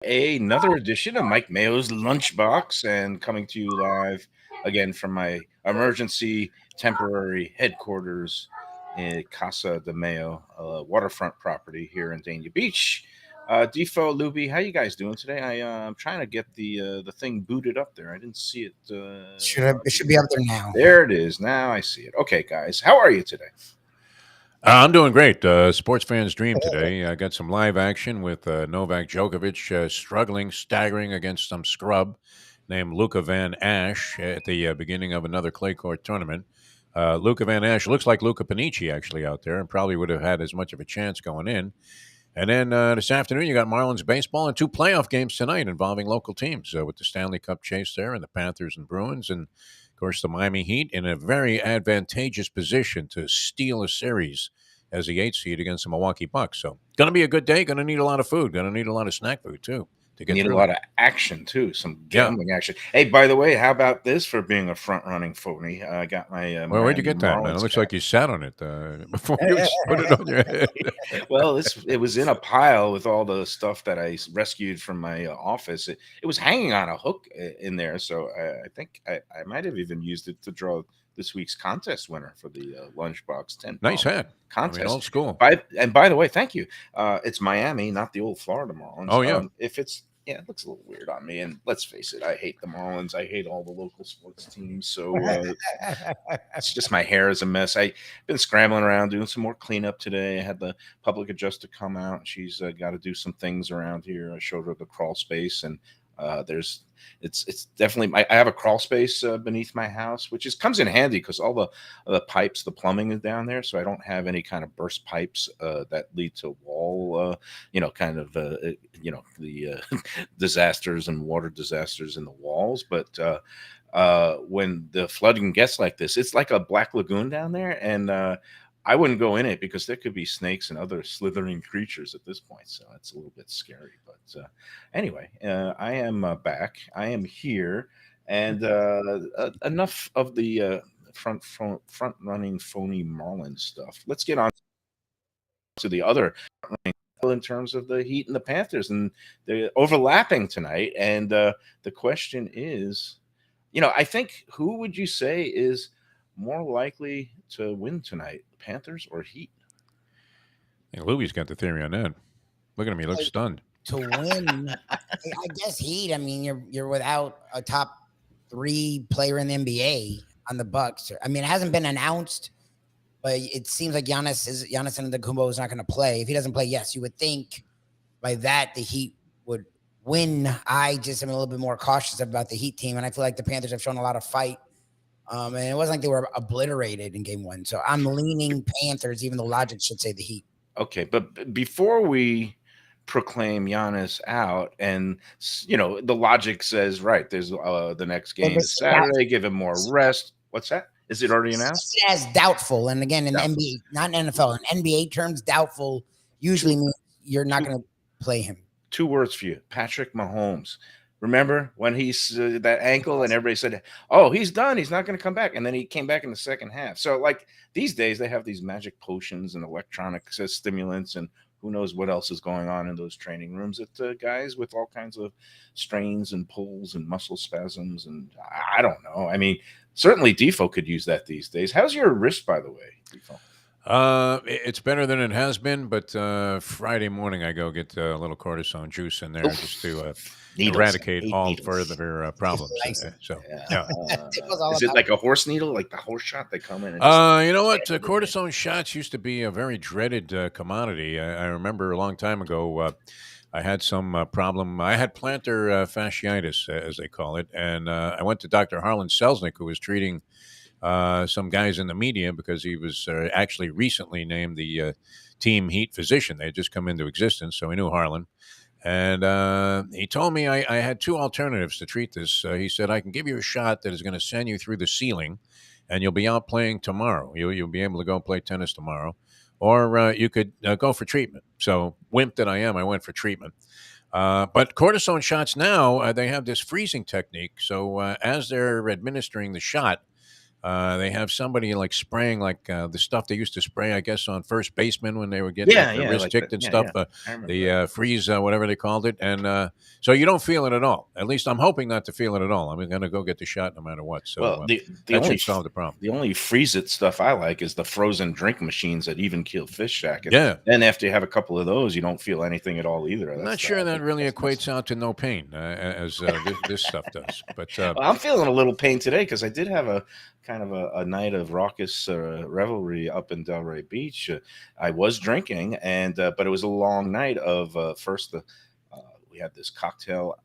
Another edition of Mike Mayo's Lunchbox, and coming to you live again from my emergency temporary headquarters in Casa de Mayo, waterfront property here in Dania Beach. Defo, Lubie, how you guys doing today? I'm trying to get the thing booted up there. I didn't see it. It should be up there now. There it is. Now I see it. Okay, guys, how are you today? I'm doing great. Sports fans' dream today. I got some live action with Novak Djokovic struggling, staggering against some scrub named Luca Van Ash at the beginning of another clay court tournament. Luca Van Ash looks like Luca Panici actually out there, and probably would have had as much of a chance going in. And then this afternoon, you got Marlins baseball and two playoff games tonight involving local teams with the Stanley Cup chase there and the Panthers and Bruins. And, of course, the Miami Heat in a very advantageous position to steal a series as the 8th seed against the Milwaukee Bucks. So, going to be a good day. Going to need a lot of food. Going to need a lot of snack food, too. To get Need a through lot it. of action too, some gambling action. Hey, by the way, how about this for being a front-running phony? I got my Well, where'd you Miami get that, man? It Marlins looks cap. like you sat on it before you put it on your head. Well, it was in a pile with all the stuff that I rescued from my office. It was hanging on a hook in there, so I think I might have even used it to draw this week's contest winner for the Lunchbox 10 Nice hat. contest. Old school. By the way, thank you. It's Miami, not the old Florida Marlins. Oh, yeah. If it's it looks a little weird on me, and let's face it, I hate the Marlins. I hate all the local sports teams. So it's just my hair is a mess. I've been scrambling around doing some more cleanup today. I had the public adjuster come out. She's got to do some things around here. I showed her the crawl space, and there's it's definitely I have a crawl space beneath my house, which comes in handy because all the pipes, the plumbing is down there, so I don't have any kind of burst pipes that lead to wall, kind of the disasters and water disasters in the walls. But when the flooding gets like this, it's like a black lagoon down there, and I wouldn't go in it because there could be snakes and other slithering creatures at this point. So it's a little bit scary. But anyway, I am back. I am here, and enough of the front running phony Marlin stuff. Let's get on to the other in terms of the Heat and the Panthers, and they're overlapping tonight. And the question is, I think who would you say is more likely to win tonight, Panthers or Heat? Hey, Louie's got the theory on that. Look at him; he looks stunned. To win, I guess Heat. I mean, you're without a top 3 player in the NBA on the Bucks. I mean, it hasn't been announced, but it seems like Giannis Antetokounmpo is not going to play. If he doesn't play, yes, you would think by that the Heat would win. I just am a little bit more cautious about the Heat team, and I feel like the Panthers have shown a lot of fight. And it wasn't like they were obliterated in game 1. So I'm leaning Panthers, even though logic should say the Heat. Okay, but before we proclaim Giannis out, and the logic says right, there's the next game is Saturday, give him more rest. What's that? Is it already announced? As doubtful, and again in NBA, not in NFL, in NBA terms, doubtful usually means you're not going to play him. 2 words for you: Patrick Mahomes. Remember when he's that ankle, and everybody said, "Oh, he's done. He's not going to come back," and then he came back in the second half. So, like these days, they have these magic potions and electronic stimulants, and who knows what else is going on in those training rooms at guys with all kinds of strains and pulls and muscle spasms, and I don't know. I mean, certainly Defo could use that these days. How's your wrist, by the way, Defo? It's better than it has been, but Friday morning I go get a little cortisone juice in there just to eradicate all further problems. So, yeah. Is it like a horse needle, like the horse shot they come in? You know what? Cortisone shots used to be a very dreaded commodity. I remember a long time ago, I had some problem. I had plantar fasciitis, as they call it, and I went to Dr. Harlan Selznick, who was treating some guys in the media because he was actually recently named the team Heat physician. They had just come into existence, so he knew Harlan. And he told me I had 2 alternatives to treat this. He said, I can give you a shot that is going to send you through the ceiling, and you'll be out playing tomorrow. You'll be able to go play tennis tomorrow. Or you could go for treatment. So, wimp that I am, I went for treatment. But cortisone shots now, they have this freezing technique. So as they're administering the shot, They have somebody like spraying like the stuff they used to spray, I guess, on first baseman when they were getting Yeah, their yeah, wrist like that. ticked and Yeah, stuff. yeah. I remember The that. freeze, whatever they called it, and so you don't feel it at all. At least I'm hoping not to feel it at all. I'm going to go get the shot no matter what. Well, So the that only should solve the problem. the only freeze it stuff I like is the frozen drink machines at Even Keel Fish Shack, and Yeah. then after you have a couple of those, you don't feel anything at all either. I'm not That's sure I that think really that's equates out to no pain as this stuff does. But well, I'm feeling a little pain today because I did have a kind of a night of raucous revelry up in Delray Beach. I was drinking, and but it was a long night of first the. We had this cocktail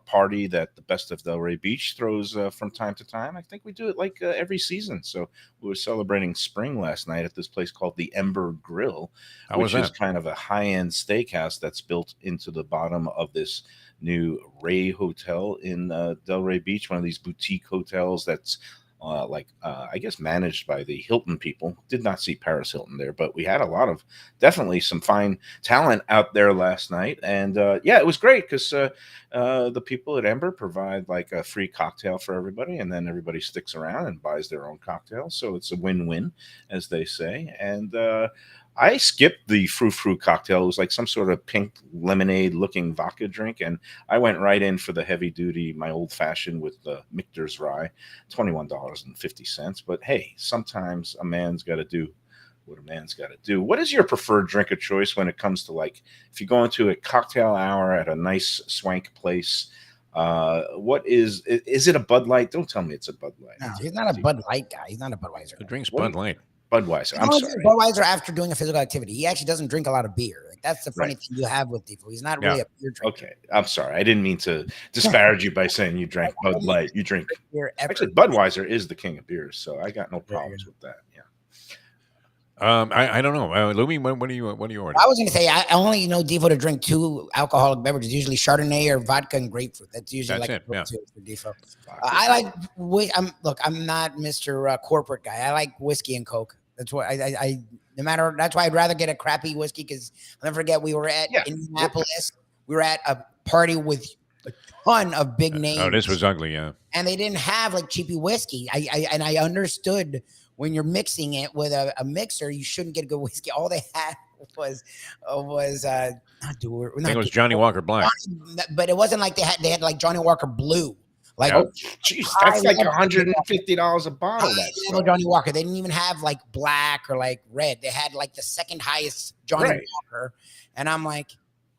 party that the Best of Delray Beach throws from time to time. I think we do it like every season. So we were celebrating spring last night at this place called the Ember Grill, how was which is that? kind of a high-end steakhouse that's built into the bottom of this new Ray Hotel in Delray Beach, one of these boutique hotels that's I guess managed by the Hilton people. Did not see Paris Hilton there, but we had a lot of definitely some fine talent out there last night, and yeah, it was great because the people at Ember provide like a free cocktail for everybody, and then everybody sticks around and buys their own cocktail, so it's a win-win, as they say, and. I skipped the frou-frou cocktail. It was like some sort of pink lemonade-looking vodka drink, and I went right in for the heavy-duty, my old-fashioned with the Michter's Rye, $21.50. But hey, sometimes a man's got to do what a man's got to do. What is your preferred drink of choice when it comes to like if you go into a cocktail hour at a nice swank place? What is it? A Bud Light? Don't tell me it's a Bud Light. No, he's not a Bud Light guy. He's not a Budweiser The guy. drink's What do Bud Light. Budweiser. I'm Only sorry. drinks Budweiser after doing a physical activity. He actually doesn't drink a lot of beer. Like that's the funny Right. thing you have with Defo. He's not Yeah. really a beer drinker. Okay, I'm sorry. I didn't mean to disparage you by saying you drank Bud Light. You drink Beer ever. actually Budweiser is the king of beers, so I got no problems with that. Yeah. I don't know. Lubie, what do you order? I was going to say I only know Defo to drink 2 alcoholic beverages, usually Chardonnay or vodka and grapefruit. That's usually That's like it, yeah. for Defo. I like. I'm not Mr. Corporate guy. I like whiskey and Coke. That's what I no matter. That's why I'd rather get a crappy whiskey because I'll never forget we were at Indianapolis. We were at a party with a ton of big names. Oh, this was ugly, yeah. And they didn't have like cheapy whiskey. I understood when you're mixing it with a mixer, you shouldn't get good whiskey. All they had was not Dewar. I think it was Johnny Walker Black. But it wasn't like they had like Johnny Walker Blue. Like Oh, jeez, that's like $150 a bottle. That's Johnny Walker. They didn't even have like black or like red. They had like the second highest Johnny Walker. And I'm like,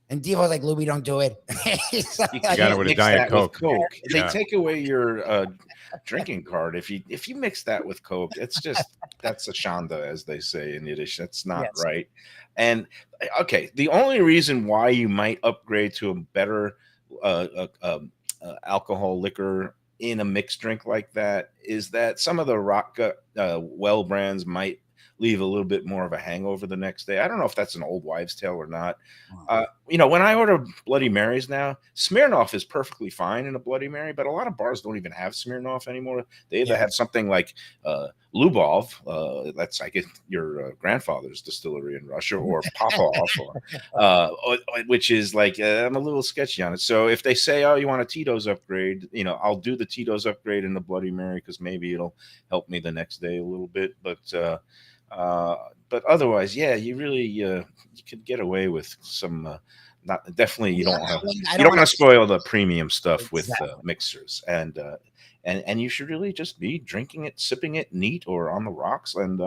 and Devo's like, Lubie, don't do it. you got it with a Diet Coke. They Yeah. take away your drinking card if you mix that with Coke. It's just that's a shanda, as they say in Yiddish. That's not right. And okay, the only reason why you might upgrade to a better alcohol liquor in a mixed drink like that is that some of the rock well brands might leave a little bit more of a hangover the next day. I don't know if that's an old wives' tale or not. When I order Bloody Marys now, Smirnoff is perfectly fine in a Bloody Mary, but a lot of bars don't even have Smirnoff anymore. They either have something like Lubov, that's I guess your grandfather's distillery in Russia, or Popov, which is like I'm a little sketchy on it. So if they say, "Oh, you want a Tito's upgrade," I'll do the Tito's upgrade in the Bloody Mary because maybe it'll help me the next day a little bit, but otherwise, yeah, you really you could get away with some. Not definitely, you don't want to spoil the premium stuff with mixers, and you should really just be drinking it, sipping it neat or on the rocks. And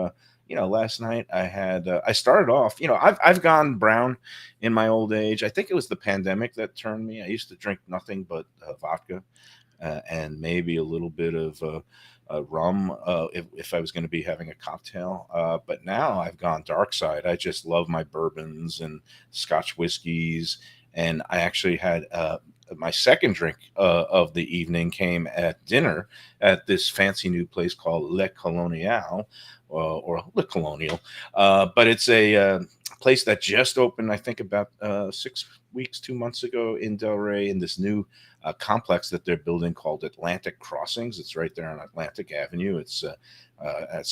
last night I started off. I've gone brown in my old age. I think it was the pandemic that turned me. I used to drink nothing but vodka and maybe a little bit of. Rum if I was going to be having a cocktail, but now I've gone dark side. I just love my bourbons and Scotch whiskeys, and I actually had my second drink of the evening came at dinner at this fancy new place called Le Colonial or Le Colonial, but it's a place that just opened I think about 6 weeks, 2 months ago in Delray in this new complex that they're building called Atlantic Crossings. It's right there on Atlantic Avenue. It's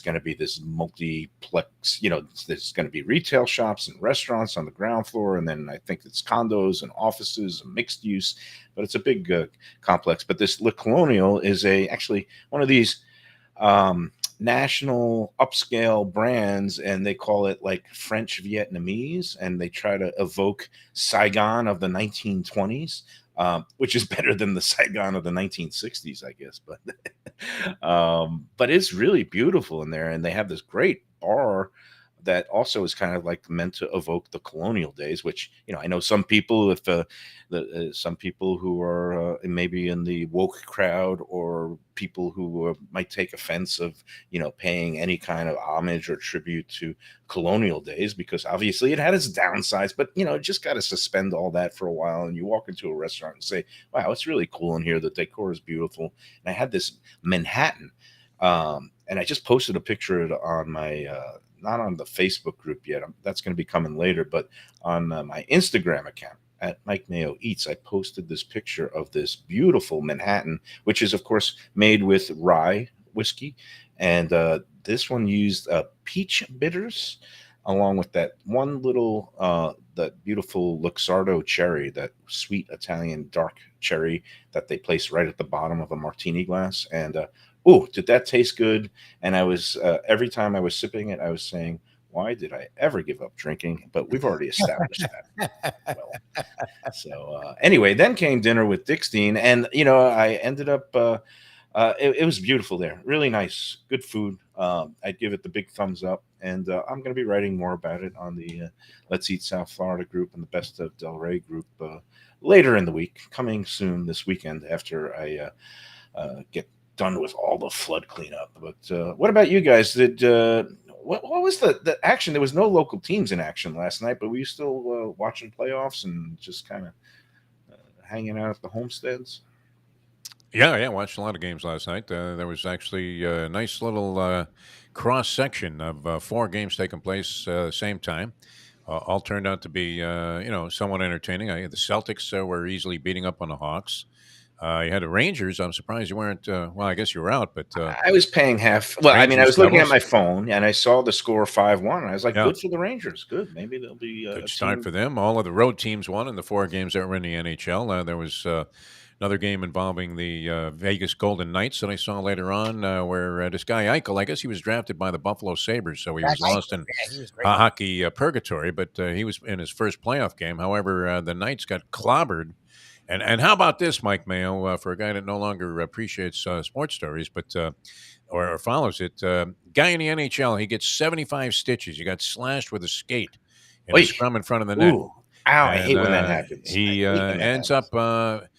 going to be this multiplex. There's going to be retail shops and restaurants on the ground floor, and then I think it's condos and offices and mixed use. But it's a big complex. But this Le Colonial is actually one of these um, national upscale brands, and they call it like French Vietnamese, and they try to evoke Saigon of the 1920s, which is better than the Saigon of the 1960s, I guess. But it's really beautiful in there, and they have this great bar that also is kind of like meant to evoke the colonial days. Which, I know some people, if some people who are maybe in the woke crowd, or people who might take offense of paying any kind of homage or tribute to colonial days, because obviously it had its downsides. But just got to suspend all that for a while, and you walk into a restaurant and say, wow, it's really cool in here, the decor is beautiful. And I had this Manhattan, and I just posted a picture on my not on the Facebook group yet. That's going to be coming later, but on my Instagram account at Mike Mayo Eats, I posted this picture of this beautiful Manhattan, which is of course made with rye whiskey, and this one used peach bitters, along with that one little that beautiful Luxardo cherry, that sweet Italian dark cherry that they place right at the bottom of a martini glass. And oh, did that taste good? And I was every time I was sipping it, I was saying, why did I ever give up drinking? But we've already established that. Well, so anyway, then came dinner with Dickstein, and I ended up. It was beautiful there, really nice, good food. I'd give it the big thumbs up, and I'm going to be writing more about it on the Let's Eat South Florida group and the Best of Del Rey group later in the week, coming soon this weekend after I get done with all the flood cleanup. But what about you guys? Did what was the action? There was no local teams in action last night, but were you still watching playoffs and just kind of hanging out at the homesteads? Yeah, watched a lot of games last night. There was actually a nice little cross section of four games taking place same time. All turned out to be, somewhat entertaining. The Celtics were easily beating up on the Hawks. You had the Rangers. I'm surprised you weren't. Well, I guess you were out, but I was paying half. Well, I mean, I Rangers was looking at Devils. my phone and I saw the score 5-1. And I was like, Yeah, good for the Rangers. Good. Maybe they'll be a good start team. for them. All of the road teams won in the four games that were in the NHL. There was another game involving the Vegas Golden Knights that I saw later on, where this guy Eichel, I guess he was drafted by the Buffalo Sabres, so he was lost in Yeah, he was great. hockey purgatory, but he was in his first playoff game. However, the Knights got clobbered. And how about this, Mike Mayo, for a guy that no longer appreciates sports stories, but or follows it? Guy in the NHL, he gets 75 stitches. He got slashed with a skate in a Oy. scrum in front of the net, Ooh. Ow, I and hate when that happens. I he hate when that ends happens. up.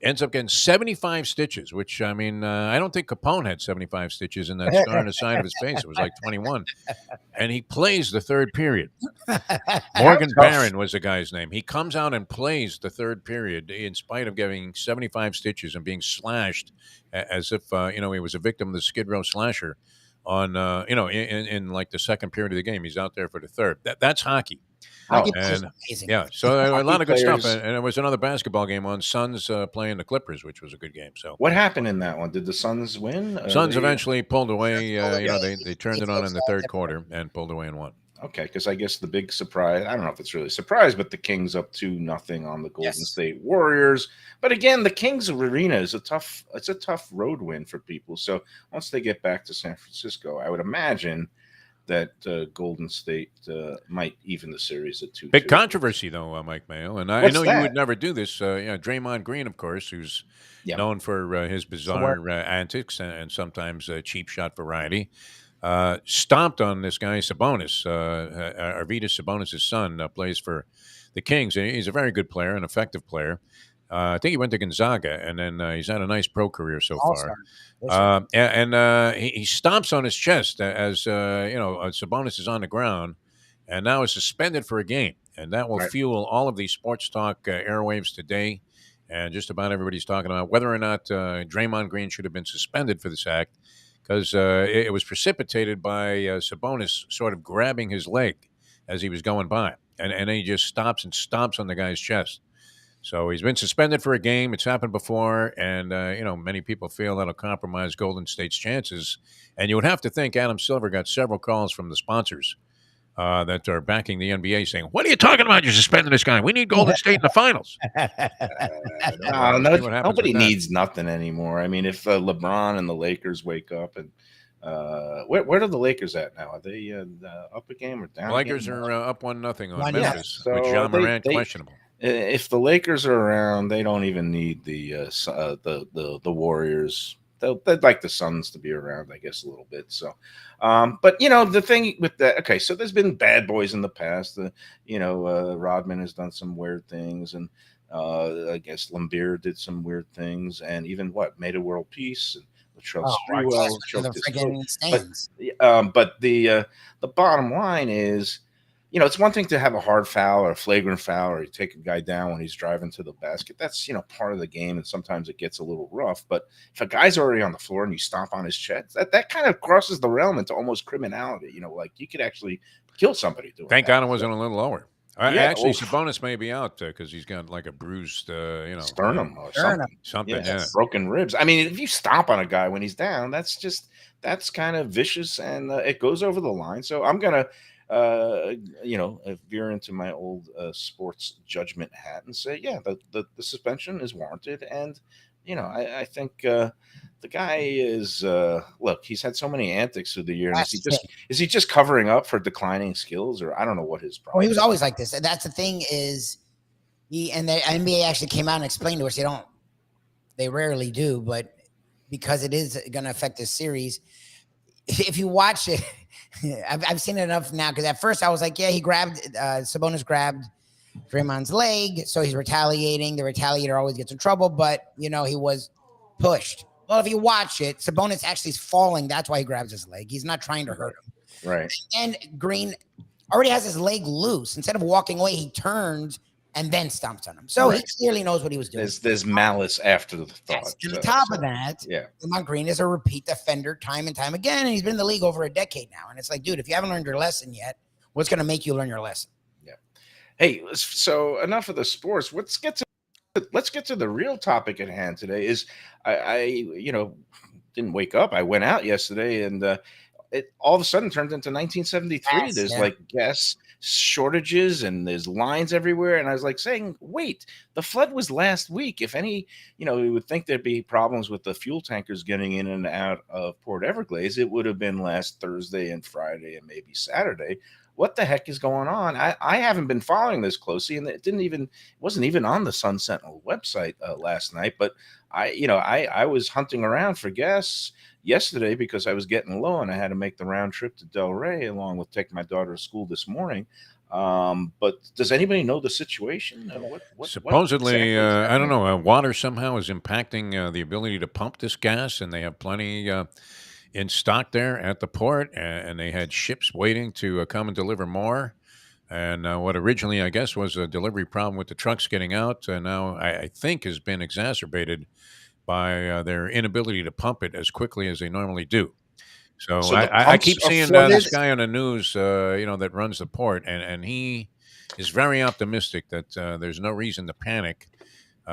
Ends up getting 75 stitches, which, I mean, I don't think Capone had 75 stitches in that scar on the side of his face. It was like 21. And he plays the third period. How Morgan tough. Barron was the guy's name. He comes out and plays the third period in spite of getting 75 stitches and being slashed as if, he was a victim of the Skid Row slasher on, in like the second period of the game. He's out there for the third. That's hockey. Hockey Oh, players And are amazing. yeah, so a hockey lot of good stuff. players. And there was another basketball game on Suns playing the Clippers, which was a good game. So What happened in that one? Did the Suns win? Suns eventually pulled away. They turned They it on in fixed the all third that. quarter and pulled away and won. Okay, because I guess the big surprise, I don't know if it's really a surprise, but the Kings up 2-0 on the Golden Yes. State Warriors. But again, the Kings arena is it's a tough road win for people. So once they get back to San Francisco, I would imagine that Golden State might even the series at 2-2. Big controversy, though, Mike Mayo. And I What's know you that? would never do this. Draymond Green, of course, who's Yeah. known for his bizarre antics and sometimes cheap shot variety, stomped on this guy Sabonis. Arvydas Sabonis' son plays for the Kings, and he's a very good player, an effective player. I think he went to Gonzaga, and then he's had a nice pro career so far. All-star. He stomps on his chest as Sabonis is on the ground, and now is suspended for a game, and that will Right. fuel all of these sports talk airwaves today. And just about everybody's talking about whether or not Draymond Green should have been suspended for this act, because it was precipitated by Sabonis sort of grabbing his leg as he was going by, and then he just stops and stomps on the guy's chest. So he's been suspended for a game. It's happened before, and many people feel that'll compromise Golden State's chances. And you would have to think Adam Silver got several calls from the sponsors that are backing the NBA saying, "What are you talking about? You're suspending this guy. We need Golden State in the finals." So we'll see what happens Nobody with that. needs nothing anymore. I mean, if LeBron and the Lakers wake up and Where are the Lakers at now? Are they up a game or down a game? Lakers are up 1-0 on 1-0. Memphis with So John Morant questionable. if the Lakers are around, they don't even need the Warriors. They'd like the Suns to be around, I guess, a little bit. So, but the thing with that, okay, so there's been bad boys in the past. Rodman has done some weird things, and I guess Lambeer did some weird things, and even made a world peace. And Latrell Sprewell choked his freaking foot. stands. But the bottom line is, it's one thing to have a hard foul or a flagrant foul, or you take a guy down when he's driving to the basket. That's, part of the game, and sometimes it gets a little rough. But if a guy's already on the floor and you stomp on his chest, that kind of crosses the realm into almost criminality. Like you could actually kill somebody doing Thank that. God it wasn't a little lower. Actually, Sabonis may be out because he's got like a bruised, sternum or something. Yeah. Broken ribs. I mean, if you stomp on a guy when he's down, that's kind of vicious, and it goes over the line. So I'm gonna, veer into my old sports judgment hat and say, yeah, the suspension is warranted, and I think the guy is look, he's had so many antics through the year. Is he just covering up for declining skills, or I don't know what his problem. He was always like this. And that's the thing is, the NBA actually came out and explained to us they rarely do, but because it is going to affect this series, if you watch it, I've seen it enough now, because at first I was like, yeah, Sabonis grabbed Draymond's leg, so he's retaliating. The retaliator always gets in trouble, but he was pushed. Well, if you watch it, Sabonis actually is falling. That's why he grabs his leg. He's not trying to hurt him. Right. And Green already has his leg loose. Instead of walking away, he turns and then stomps on him. So he clearly knows what he was doing. There's malice after the thought. And on top of that, yeah, Draymond Green is a repeat offender time and time again, and he's been in the league over a decade now. And it's like, dude, if you haven't learned your lesson yet, what's going to make you learn your lesson? Yeah. Hey, so enough of the sports. Let's get to the real topic at hand today. Is I didn't wake up. I went out yesterday, and it all of a sudden turned into 1973. Yes, there's like gas shortages, and there's lines everywhere. And I was like saying, wait, the flood was last week. If any, we would think there'd be problems with the fuel tankers getting in and out of Port Everglades. It would have been last Thursday and Friday and maybe Saturday. What the heck is going on? I haven't been following this closely, and it wasn't even on the Sun Sentinel website last night. But I was hunting around for gas yesterday because I was getting low, and I had to make the round trip to Delray along with taking my daughter to school this morning. But does anybody know the situation? Supposedly, I don't know. Water somehow is impacting the ability to pump this gas, and they have plenty in stock there at the port, and they had ships waiting to come and deliver more. And what originally, I guess, was a delivery problem with the trucks getting out, now I think has been exacerbated by their inability to pump it as quickly as they normally do. So I keep seeing this guy on the news, that runs the port, and he is very optimistic that there's no reason to panic.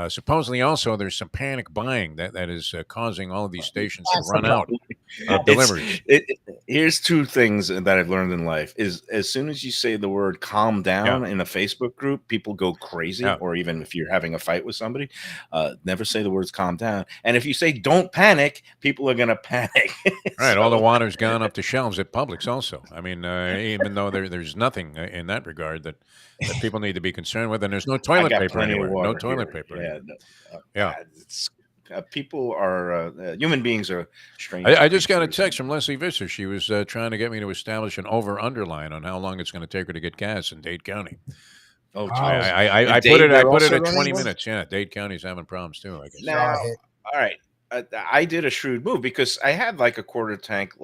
Supposedly, also, there's some panic buying that is causing all of these stations to run out of deliveries. Here's two things that I've learned in life: is as soon as you say the word "calm down" in a Facebook group, people go crazy. Or even if you're having a fight with somebody, never say the words "calm down." And if you say "don't panic," people are going to panic. Right. All the water's gone up the shelves at Publix. Also, I mean, even though there's nothing in that regard that people need to be concerned with, and there's no toilet paper anywhere. No toilet paper. It's people are human beings are strange. I just got a text from Leslie Visser. She was trying to get me to establish an over/underline on how long it's going to take her to get gas in Dade County. Oh, I put it at 20 minutes. Yeah, Dade County's having problems too, I guess. Now, all right. I did a shrewd move because I had like a quarter tank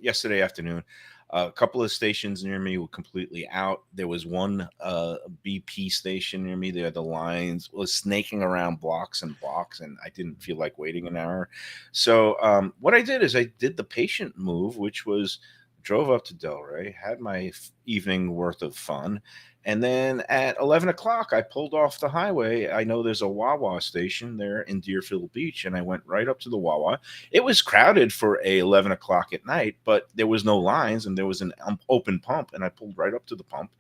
yesterday afternoon. A couple of stations near me were completely out. There was one BP station near me. The lines was snaking around blocks and blocks, and I didn't feel like waiting an hour. So what I did is I did the patient move, which was drove up to Delray, had my evening worth of fun, And then at 11 o'clock, I pulled off the highway. I know there's a Wawa station there in Deerfield Beach, and I went right up to the Wawa. It was crowded for a 11 o'clock at night, but there was no lines, and there was an open pump, and I pulled right up to the pump.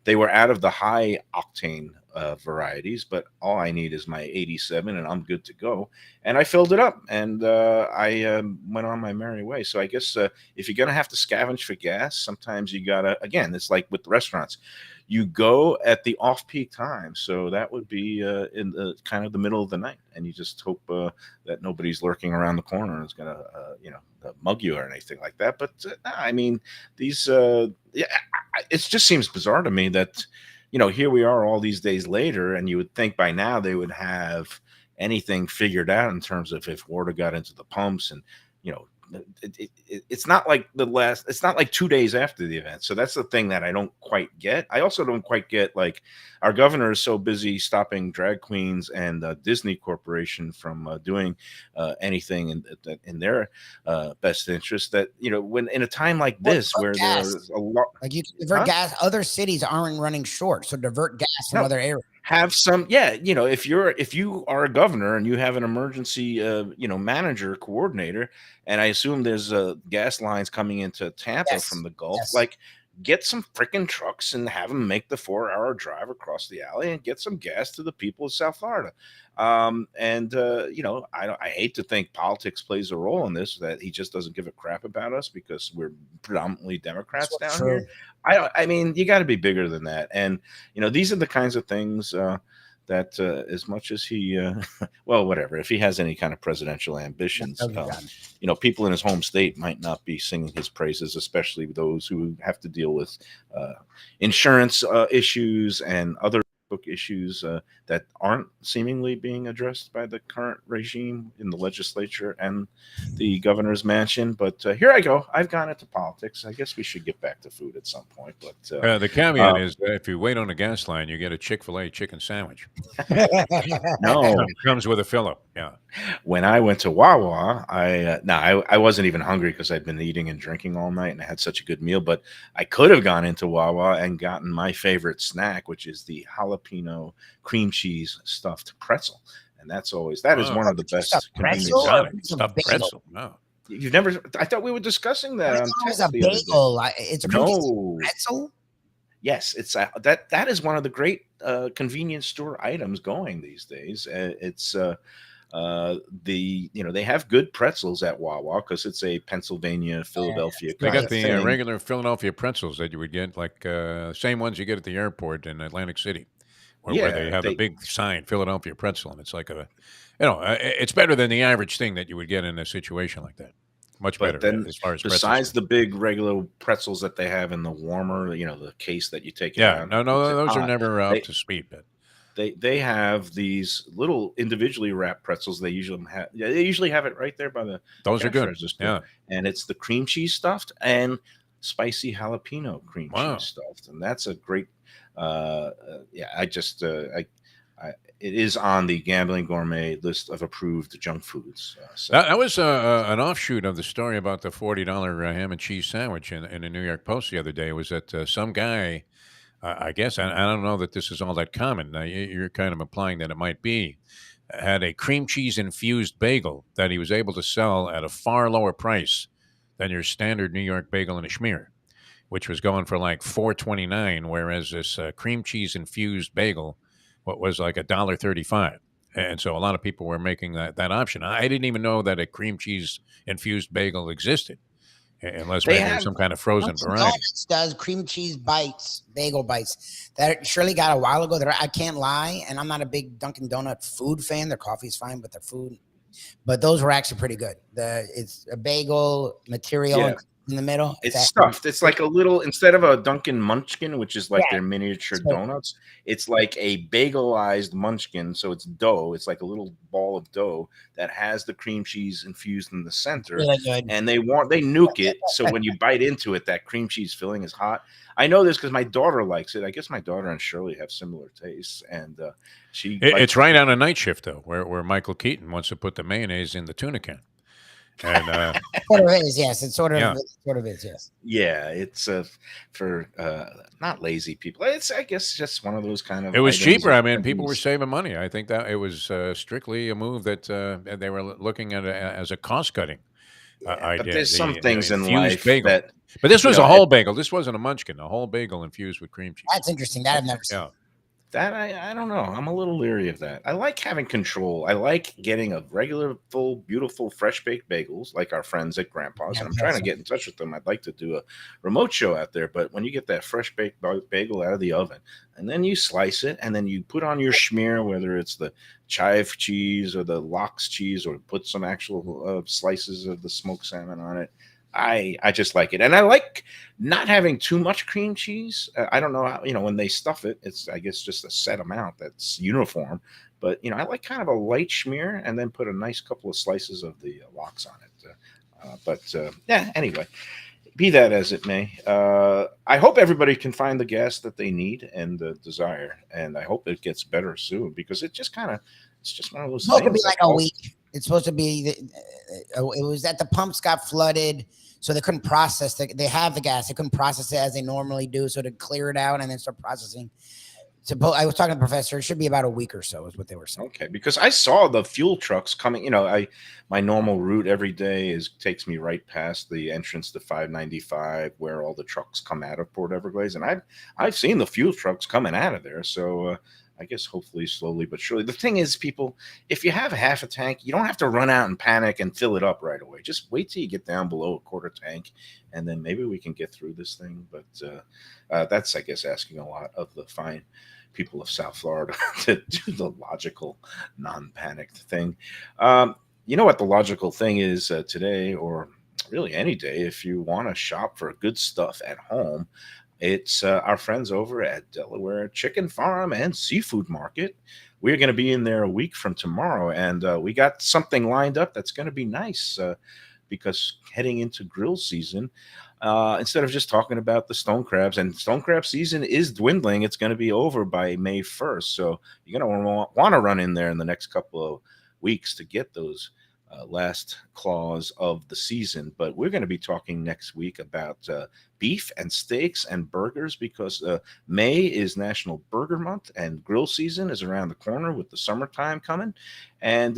They were out of the high octane varieties, but all I need is my 87, and I'm good to go. And I filled it up, and I went on my merry way. So I guess if you're gonna have to scavenge for gas, sometimes you gotta. Again, it's like with the restaurants, you go at the off-peak time. So that would be in the kind of the middle of the night, and you just hope that nobody's lurking around the corner and is gonna, mug you or anything like that. But I mean, these, yeah, it just seems bizarre to me that, here we are all these days later, and you would think by now they would have anything figured out in terms of if water got into the pumps, and you know it's not like it's not like 2 days after the event. So that's the thing that I don't quite get. I also don't quite get, like, our governor is so busy stopping drag queens and Disney Corporation from doing anything in their best interest, that when in a time like this where there's a lot, like, you can divert gas. Other cities aren't running short, so divert gas from other areas. Have some, if you are a governor and you have an emergency manager coordinator, and I assume there's gas lines coming into Tampa from the Gulf, like, get some freaking trucks and have them make the 4-hour drive across the alley and get some gas to the people of South Florida. I hate to think politics plays a role in this, that he just doesn't give a crap about us because we're predominantly Democrats down here. I mean, you got to be bigger than that. And, these are the kinds of things that as much as he, well, whatever, if he has any kind of presidential ambitions, people in his home state might not be singing his praises, especially those who have to deal with insurance issues and other issues that aren't seemingly being addressed by the current regime in the legislature and the governor's mansion. But here I go. I've gone into politics. I guess we should get back to food at some point. But the caveat is that if you wait on a gas line, you get a Chick-fil-A chicken sandwich. No, it comes with a fill-up. Yeah. When I went to Wawa, I wasn't even hungry because I'd been eating and drinking all night, and I had such a good meal. But I could have gone into Wawa and gotten my favorite snack, which is the jalapeno cream cheese stuffed pretzel, and that is one of the best. Stuffed pretzel. No. You've never? I thought we were discussing that. It's a bagel. It's a pretzel. Yes, it's that is one of the great convenience store items going these days. It's they have good pretzels at Wawa because it's a Pennsylvania, Philadelphia. They got the regular Philadelphia pretzels that you would get, like same ones you get at the airport in Atlantic City, where they have a big sign, Philadelphia pretzel, and it's like it's better than the average thing that you would get in a situation like that. Much better. Then, as far as besides the big regular pretzels that they have in the warmer, the case that you take. No, those are never up to speed. But they have these little individually wrapped pretzels. They usually have it right there by the. Those are good. Yeah, and it's the cream cheese stuffed and spicy jalapeno cream cheese stuffed, and that's a great. It is on the Gambling Gourmet list of approved junk foods. That was an offshoot of the story about the $40 ham and cheese sandwich in the New York Post the other day. Was that some guy, I guess, I don't know that this is all that common. You're kind of implying that it might be, had a cream cheese infused bagel that he was able to sell at a far lower price than your standard New York bagel and a schmear, which was going for like $4.29, whereas this cream cheese infused bagel was like $1.35. And so a lot of people were making that option. I didn't even know that a cream cheese infused bagel existed, unless maybe there's some kind of frozen variety. Donuts does cream cheese bites, bagel bites that Shirley got a while ago. I can't lie, and I'm not a big Dunkin' Donut food fan. Their coffee's fine, but their food, but those were actually pretty good. It's a bagel material in the middle. It's stuffed. It's like a little, instead of a Dunkin' Munchkin, which is like their miniature donuts, it's like a bagelized Munchkin. So it's dough. It's like a little ball of dough that has the cream cheese infused in the center. Really good. And they nuke it. So when you bite into it, that cream cheese filling is hot. I know this because my daughter likes it. I guess my daughter and Shirley have similar tastes. And it's right on a night shift, though, where Michael Keaton wants to put the mayonnaise in the tuna can. And Sort of is, yes. It yeah, sort of is, yes. Yeah, it's for not lazy people. It's I guess just one of those kind it of was items cheaper. or I mean, people were things. saving money. I think that it was strictly a move that they were looking at as a cost cutting Yeah, but idea. there's some The things in infused life bagel, that but this you was know a at whole bagel. This wasn't a munchkin. A whole bagel infused with cream cheese. That's interesting. That I've never seen. Yeah. that I don't know. I'm a little leery of that. I like having control. I like getting a regular, full, beautiful, fresh baked bagels like our friends at Grandpa's, Yeah, and I'm trying to get in touch with them. I'd like to do a remote show out there, but when you get that fresh baked bagel out of the oven, and then you slice it, and then you put on your schmear, whether it's the chive cheese or the lox cheese, or put some actual slices of the smoked salmon on it. I just like it, and I like not having too much cream cheese. I don't know how, when they stuff it, it's I guess just a set amount that's uniform. But I like kind of a light schmear, and then put a nice couple of slices of the lox on it. But yeah, anyway, be that as it may, I hope everybody can find the gas that they need and desire, and I hope it gets better soon because it's just one of those It's supposed to be things that like a week. It's supposed to be. It was that the pumps got flooded, so they couldn't process. They have the gas. They couldn't process it as they normally do. So to clear it out and then start processing. I was talking to the professor. It should be about a week or so, is what they were saying. Okay, because I saw the fuel trucks coming. My normal route every day takes me right past the entrance to 595, where all the trucks come out of Port Everglades, and I've seen the fuel trucks coming out of there. So I guess hopefully slowly but surely. The thing is, people, if you have half a tank, you don't have to run out and panic and fill it up right away. Just wait till you get down below a quarter tank, and then maybe we can get through this thing. But that's, I guess, asking a lot of the fine people of South Florida to do the logical, non-panicked thing. You know what the logical thing is today, or really any day, if you want to shop for good stuff at home, it's our friends over at Delaware Chicken Farm and Seafood Market. We're going to be in there a week from tomorrow, and we got something lined up that's going to be nice because heading into grill season, instead of just talking about the stone crabs, and stone crab season is dwindling, it's going to be over by May 1st. So you're going to want to run in there in the next couple of weeks to get those last claws of the season. But we're going to be talking next week about beef and steaks and burgers because May is National Burger Month and grill season is around the corner with the summertime coming. And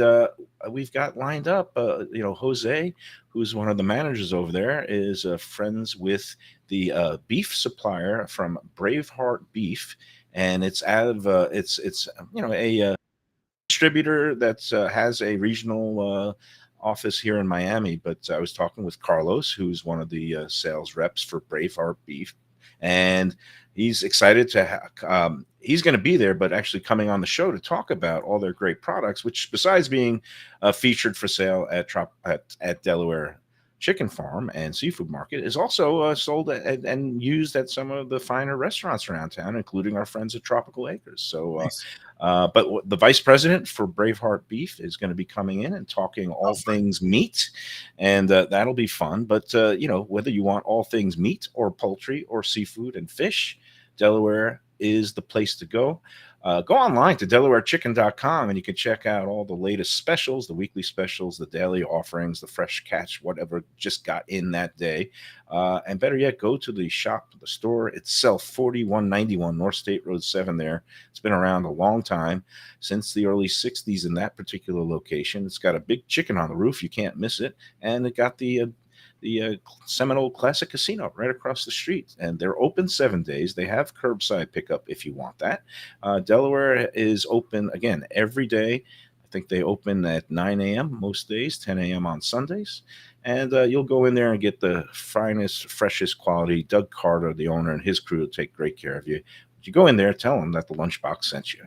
we've got lined up, Jose, who's one of the managers over there, is friends with the beef supplier from Braveheart Beef, and it's out of it's a distributor that has a regional office here in Miami. But I was talking with Carlos, who's one of the sales reps for Braveheart Beef, and he's excited to. He's going to be there, but actually coming on the show to talk about all their great products, which besides being featured for sale at Delaware Chicken Farm and Seafood Market, is also sold and used at some of the finer restaurants around town, including our friends at Tropical Acres. So. Nice. But the vice president for Braveheart Beef is going to be coming in and talking all things meat, and that'll be fun. But whether you want all things meat or poultry or seafood and fish, Delaware is the place to go. Go online to DelawareChicken.com and you can check out all the latest specials, the weekly specials, the daily offerings, the fresh catch, whatever just got in that day. And better yet, go to the store itself, 4191 North State Road 7 there. It's been around a long time, since the early 60s in that particular location. It's got a big chicken on the roof. You can't miss it. And it got the Seminole Classic Casino right across the street, and they're open 7 days. They have curbside pickup if you want that. Delaware is open again every day. I think they open at 9 a.m. most days, 10 a.m. on Sundays. And you'll go in there and get the finest, freshest quality. Doug Carter, the owner, and his crew will take great care of you. But you go in there, tell them that the Lunchbox sent you.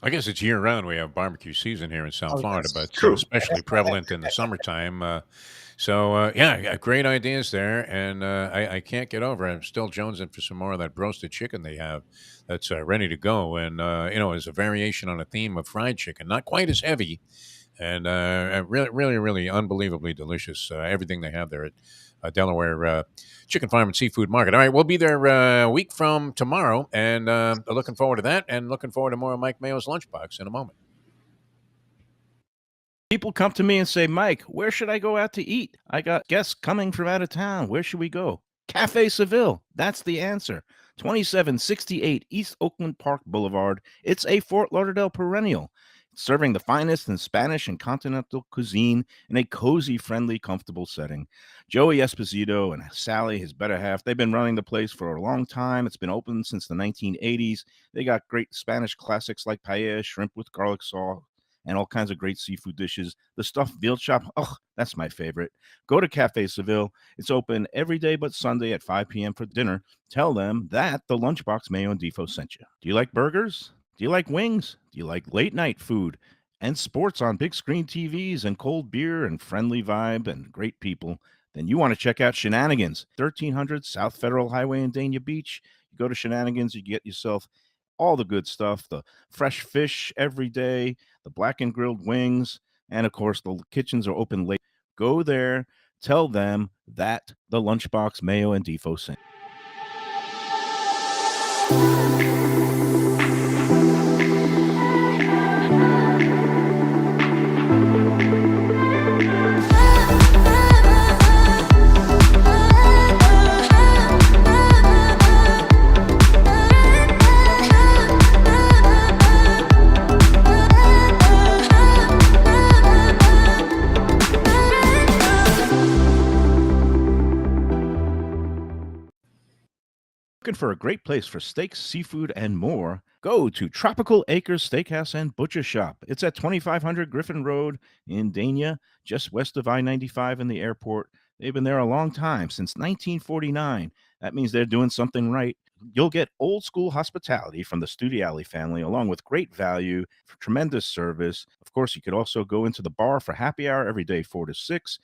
I guess it's year round. We have barbecue season here in South Florida, but true. especially prevalent in the summertime. Yeah, great ideas there, and I can't get over it. I'm still jonesing for some more of that roasted chicken they have that's ready to go, and it's a variation on a theme of fried chicken, not quite as heavy, and really, really, really unbelievably delicious. Everything they have there at Delaware Chicken Farm and Seafood Market. All right, we'll be there a week from tomorrow, and looking forward to that, and looking forward to more of Mike Mayo's Lunchbox in a moment. People come to me and say, Mike, where should I go out to eat? I got guests coming from out of town. Where should we go? Cafe Seville. That's the answer. 2768 East Oakland Park Boulevard. It's a Fort Lauderdale perennial, serving the finest in Spanish and continental cuisine in a cozy, friendly, comfortable setting. Joey Esposito and Sally, his better half, they've been running the place for a long time. It's been open since the 1980s. They got great Spanish classics like paella, shrimp with garlic sauce, and all kinds of great seafood dishes. The stuffed veal chop, oh, that's my favorite. Go to Cafe Seville. It's open every day but Sunday at 5 p.m. for dinner. Tell them that the Lunchbox Mayo and Defo sent you. Do you like burgers? Do you like wings? Do you like late night food and sports on big screen TVs and cold beer and friendly vibe and great people? Then you want to check out Shenanigans, 1300 South Federal Highway in Dania Beach. You go to Shenanigans, you get yourself all the good stuff, the fresh fish every day, the black and grilled wings, and of course, the kitchens are open late. Go there, tell them that the Lunchbox Mayo and Defo sent. Looking for a great place for steaks, seafood, and more? Go to Tropical Acres Steakhouse and Butcher Shop. It's at 2500 Griffin Road in Dania, just west of I-95 and the airport. They've been there a long time, since 1949. That means they're doing something right. You'll get old school hospitality from the Studiali family, along with great value, tremendous service. Of course, you could also go into the bar for happy hour every day, 4 to 6.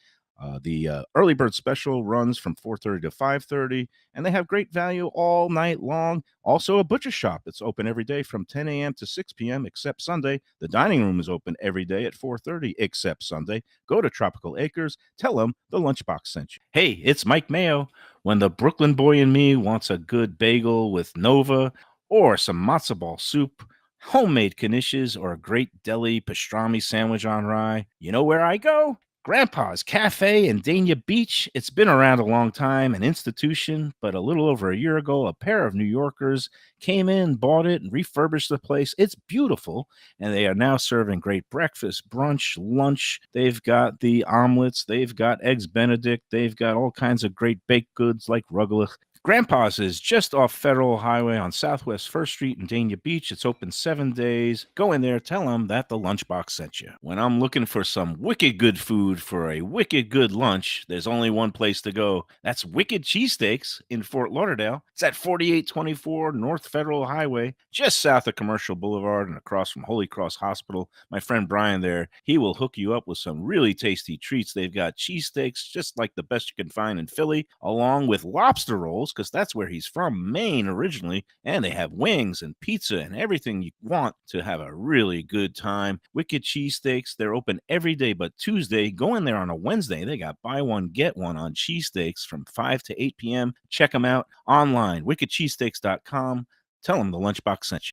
The early bird special runs from 4:30 to 5:30, and they have great value all night long. Also, a butcher shop that's open every day from 10 a.m. to 6 p.m. except Sunday. The dining room is open every day at 4:30 except Sunday. Go to Tropical Acres. Tell them the Lunchbox sent you. Hey, it's Mike Mayo. When the Brooklyn boy in me wants a good bagel with Nova or some matzo ball soup, homemade knishes, or a great deli pastrami sandwich on rye, you know where I go? Grandpa's Cafe in Dania Beach. It's been around a long time, an institution, but a little over a year ago, a pair of New Yorkers came in, bought it, and refurbished the place. It's beautiful, and they are now serving great breakfast, brunch, lunch. They've got the omelets, they've got eggs Benedict, they've got all kinds of great baked goods like rugelach. Grandpa's is just off Federal Highway on Southwest 1st Street in Dania Beach. It's open 7 days. Go in there, tell them that the Lunchbox sent you. When I'm looking for some wicked good food for a wicked good lunch, there's only one place to go. That's Wicked Cheesesteaks in Fort Lauderdale. It's at 4824 North Federal Highway, just south of Commercial Boulevard and across from Holy Cross Hospital. My friend Brian there, he will hook you up with some really tasty treats. They've got cheesesteaks just like the best you can find in Philly, along with lobster rolls, because that's where he's from, Maine originally, and they have wings and pizza and everything you want to have a really good time. Wicked Cheesesteaks, they're open every day but Tuesday. Go in there on a Wednesday. They got buy one, get one on cheesesteaks from 5 to 8 p.m. Check them out online, wickedcheesesteaks.com. Tell them the Lunchbox sent you.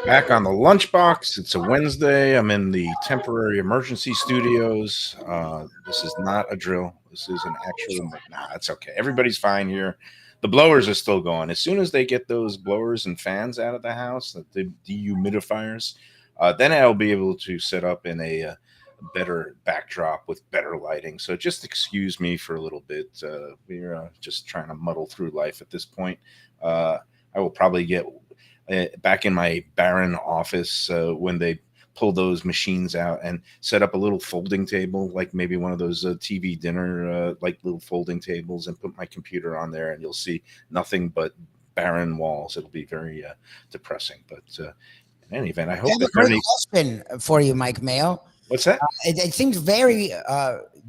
Back on the Lunchbox. It's a Wednesday. I'm in the temporary emergency studios. This is not a drill. This is an actual. Nah, it's okay. Everybody's fine here. The blowers are still going. As soon as they get those blowers and fans out of the house, the dehumidifiers, then I'll be able to set up in a better backdrop with better lighting. So just excuse me for a little bit. We're just trying to muddle through life at this point. I will probably get back in my barren office when they pull those machines out and set up a little folding table, like maybe one of those TV dinner like little folding tables, and put my computer on there, and you'll see nothing but barren walls. It'll be very depressing. But in any event, I hope that great question for you, Mike Mayo. What's that? It seems very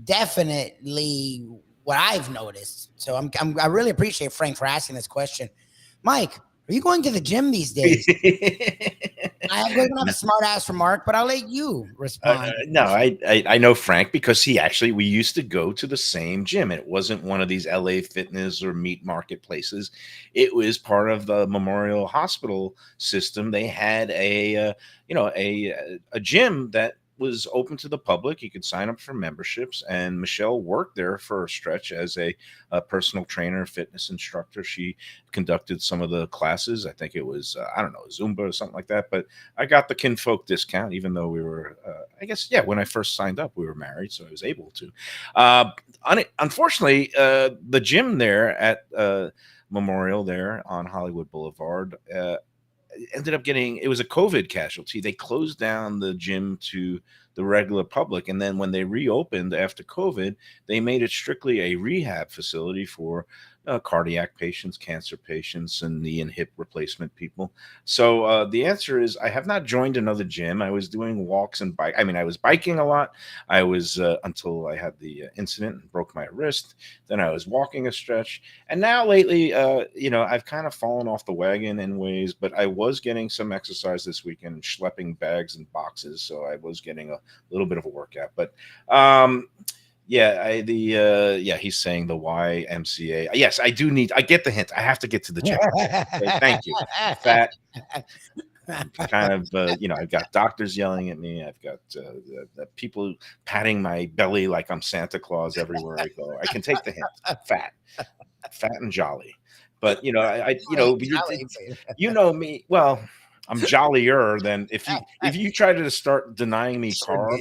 definitely what I've noticed. So I really appreciate Frank for asking this question. Mike, Are you going to the gym these days? I don't have a smart ass remark, but I'll let you respond. No, I know Frank because we used to go to the same gym. It wasn't one of these LA Fitness or meat market places. It was part of the Memorial Hospital system. They had a gym that was open to the public. You could sign up for memberships, and Michelle worked there for a stretch as a personal trainer, fitness instructor. She conducted some of the classes. I think it was I don't know, Zumba or something like that. But I got the kinfolk discount, even though we were, I guess, yeah, when I first signed up, we were married, so I was able to. Unfortunately, the gym there at Memorial there on Hollywood Boulevard ended up getting, it was a COVID casualty. They closed down the gym to the regular public. And then when they reopened after COVID, they made it strictly a rehab facility for cardiac patients, cancer patients, and knee and hip replacement people. So the answer is I have not joined another gym. I was doing walks and bike. I mean, I was biking a lot. I was until I had the incident and broke my wrist. Then I was walking a stretch. And now lately, I've kind of fallen off the wagon in ways, but I was getting some exercise this weekend, schlepping bags and boxes. So I was getting a little bit of a workout. But he's saying the YMCA. Yes, I do need. I get the hint. I have to get to the gym. Okay, thank you. Fat. Kind of, I've got doctors yelling at me. I've got the people patting my belly like I'm Santa Claus everywhere I go. I can take the hint. Fat and jolly. But you know me. Well, I'm jollier than if you try to start denying me carbs.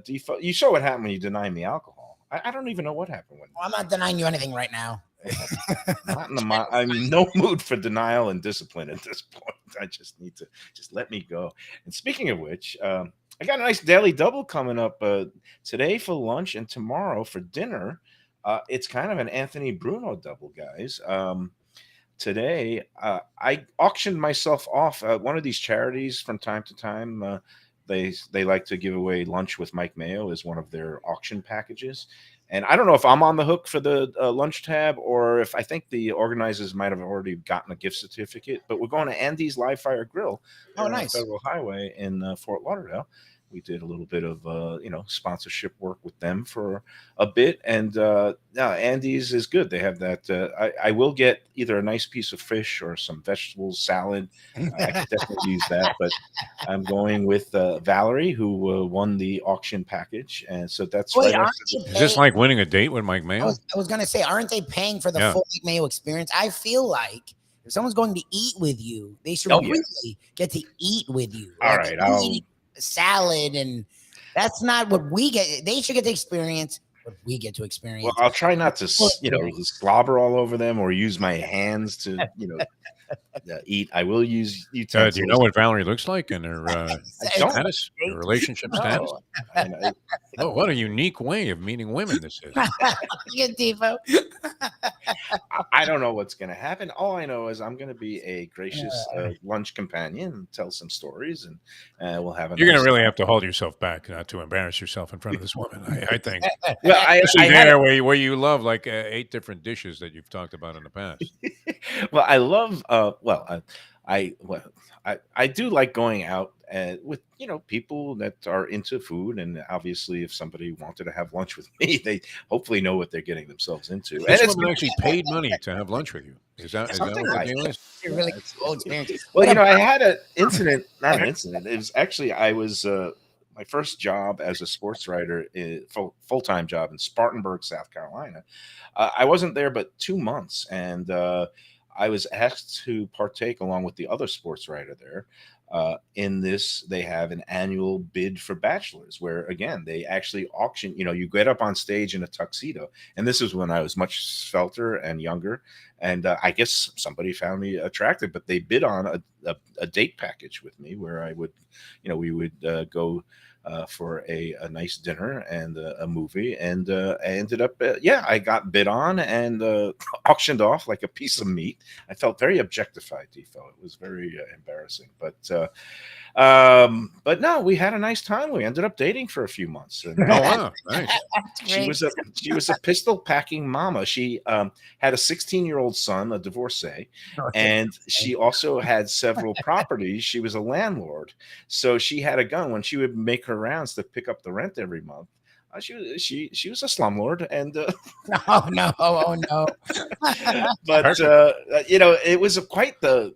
Defo, you saw what happened when you deny me alcohol. I don't even know what happened when. Well, I'm not denying you anything right now. Not in the I'm in no mood for denial and discipline at this point. I just need to let me go. And speaking of which, I got a nice daily double coming up today for lunch and tomorrow for dinner. It's kind of an Anthony Bruno double, guys. Today, I auctioned myself off one of these charities from time to time. They like to give away lunch with Mike Mayo as one of their auction packages. And I don't know if I'm on the hook for the lunch tab or if I think the organizers might have already gotten a gift certificate. But we're going to Andy's Live Fire Grill on Federal Highway in Fort Lauderdale. We did a little bit of sponsorship work with them for a bit, and Andy's is good. They have that. I will get either a nice piece of fish or some vegetables salad. I could definitely use that, but I'm going with Valerie, who won the auction package, and so that's Wait, right. Is this like winning a date with Mike Mayo? I was gonna say, aren't they paying for the full Mike Mayo experience? I feel like if someone's going to eat with you, they should really get to eat with you. All right, I'll salad, and that's not what we get. They should get to experience what we get to experience. Well, I'll try not to slobber all over them or use my hands to eat. I will use utensils. Do you know what Valerie looks like in her status, her relationship status? Oh, what a unique way of meeting women this is. Defo. I don't know what's going to happen. All I know is I'm going to be a gracious lunch companion and tell some stories, and we'll have a. You're going to really have to hold yourself back not to embarrass yourself in front of this woman. I think. Well, where you love like 8 different dishes that you've talked about in the past. Well, I love. I do like going out with people that are into food, and obviously, if somebody wanted to have lunch with me, they hopefully know what they're getting themselves into. This woman actually paid money to have lunch with you. Is that what the deal is? It's a really cool experience. Well, I had an incident. Not an incident. It was actually I was my first job as a sports writer, full-time job in Spartanburg, South Carolina. I wasn't there but 2 months, and I was asked to partake along with the other sports writer there in this. They have an annual bid for bachelors where, again, they actually auction. You get up on stage in a tuxedo. And this was when I was much svelter and younger. And I guess somebody found me attractive, but they bid on a date package with me where I would, we would go for a nice dinner and a movie, and I ended up I got bid on and auctioned off like a piece of meat. I felt very objectified, Defo. It was very embarrassing, but But no, we had a nice time. We ended up dating for a few months, and Oh wow, nice. That's she great. was a pistol packing mama. She had a 16-year-old son, a divorcee, and she also had several properties. She was a landlord, so she had a gun when she would make her rounds to pick up the rent every month. She was a slumlord, and Oh no! Oh no! but Perfect. it was quite the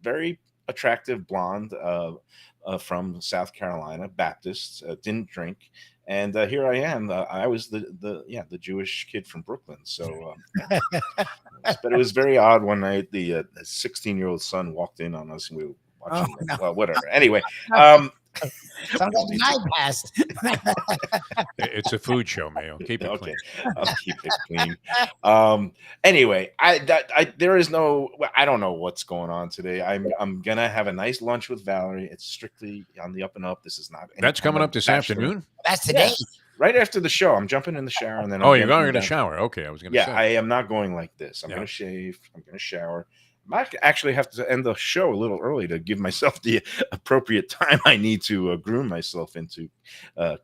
very attractive blonde from South Carolina, Baptist, didn't drink, and here I am. I was the Jewish kid from Brooklyn. So, but it was very odd one night. The 16-year-old son walked in on us, and we were Oh watching. no! Well, whatever. Anyway, um, Sounds like my past. It's a food show, Mayo. Keep it okay, clean. I'll keep it clean. Anyway, there is no. I don't know what's going on today. I'm gonna have a nice lunch with Valerie. It's strictly on the up and up. This is not any That's kind coming of up this bachelor. afternoon. That's Yeah, today. right after the show. I'm jumping in the shower, and then Oh, I'm you're gonna going come to down. shower. Okay, I was going to Yeah, say. I am not going like this. I'm Yeah. gonna shave. I'm gonna shower. I might actually have to end the show a little early to give myself the appropriate time I need to groom myself into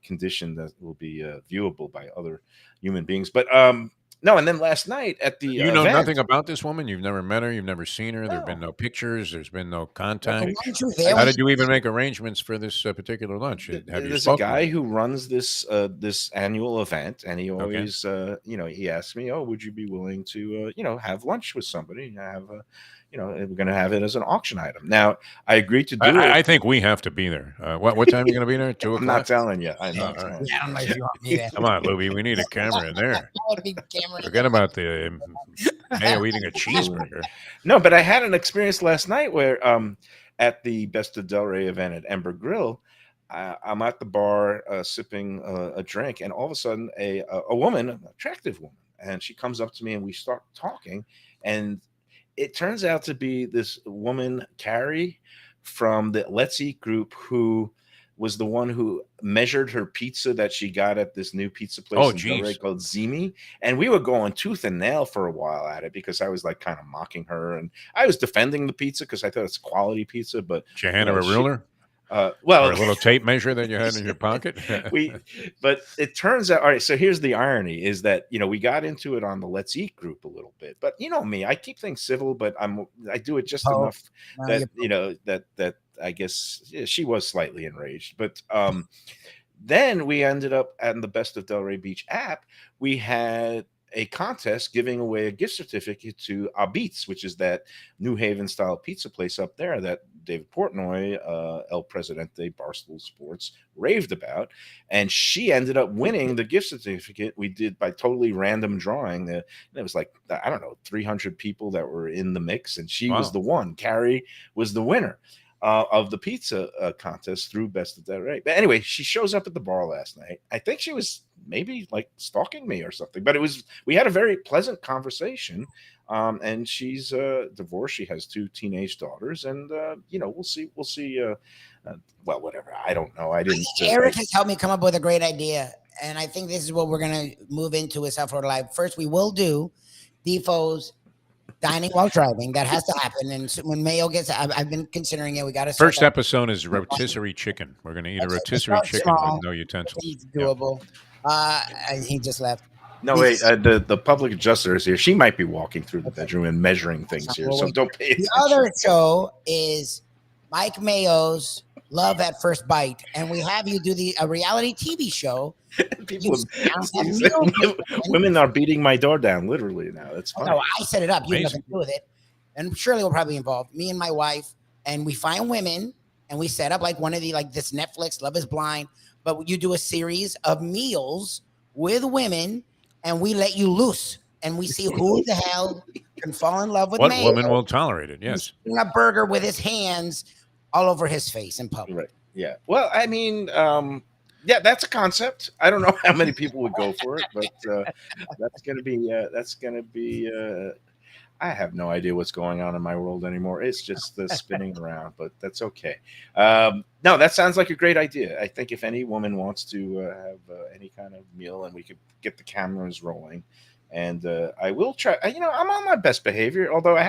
condition that will be viewable by other human beings. But no, and then last night at the You know event, nothing about this woman. You've never met her. You've never seen her. There've been no, no pictures. There's been no So contact. weren't you I, there How when did you even make arrangements for this particular lunch? Have you there's a spoken with guy her? who runs this annual event, and he Okay. always he asked me, oh, would you be willing to have lunch with somebody, have we're going to have it as an auction item. Now I agreed to do it. I think we have to be there. What time are you going to be there? 2 I'm not o'clock. telling you. I'm not All right. telling Yeah, I don't know if you want me there. Come on, Lubie. We need a camera in there. I would be Cameron. Forget about the Mayo eating a cheeseburger. No, but I had an experience last night where at the Best of Delray event at Ember Grill, I'm at the bar sipping a drink, and all of a sudden a woman, an attractive woman, and she comes up to me and we start talking, and it turns out to be this woman, Carrie, from the Let's Eat group, who was the one who measured her pizza that she got at this new pizza place Oh, in Delray geez. called Zimi. And we were going tooth and nail for a while at it because I was like kind of mocking her, and I was defending the pizza because I thought it's quality pizza. But Did you hand her a she, ruler or well, a little tape measure that you had in your pocket? but it turns out, all right, so here's the irony is that we got into it on the Let's Eat group a little bit, but you know me, I keep things civil, but I do it just Oh, enough no, that you're- that I guess she was slightly enraged. But then we ended up at the Best of Delray Beach app. We had a contest giving away a gift certificate to Abitz, which is that New Haven style pizza place up there that David Portnoy, El Presidente, Barstool Sports, raved about. And she ended up winning the gift certificate. We did by totally random drawing. It was like, I don't know, 300 people that were in the mix, and she was Wow. the one. Carrie was the winner of the pizza contest through Best of Delray. But anyway, she shows up at the bar last night. I think she was maybe like stalking me or something, but we had a very pleasant conversation. And she's divorced. She has 2 teenage daughters, and we'll see. Well, whatever. I don't know. I didn't. Eric has helped me come up with a great idea, and I think this is what we're gonna move into with South Florida Live. First, we will do Defoe's dining while driving. That has to happen. And so when Mayo gets, I've been considering it. We got to First episode is rotisserie chicken. We're going to eat a rotisserie start chicken small. with no utensils. He's Yeah. doable. And he just left. No, wait. The public adjuster is here. She might be walking through the bedroom and measuring things here, so don't pay attention. The other show is Mike Mayo's Love at First Bite, and we have you do a reality TV show. Women are beating my door down literally now. That's funny. No, I set it up. You have Amazing. nothing to do with it. And Shirley will probably be involved. Me and my wife, and we find women, and we set up like one of this Netflix Love is Blind, but you do a series of meals with women, and we let you loose, and we see who the hell can fall in love with What Mayo. woman will tolerate it? Yes. Eating a burger with his hands all over his face in public. Right. Yeah. Well, I mean, yeah, that's a concept. I don't know how many people would go for it, but that's gonna be. I have no idea what's going on in my world anymore. It's just spinning around, but that's okay. No, that sounds like a great idea. I think if any woman wants to have any kind of meal, and we could get the cameras rolling, and I will try. I'm on my best behavior, although I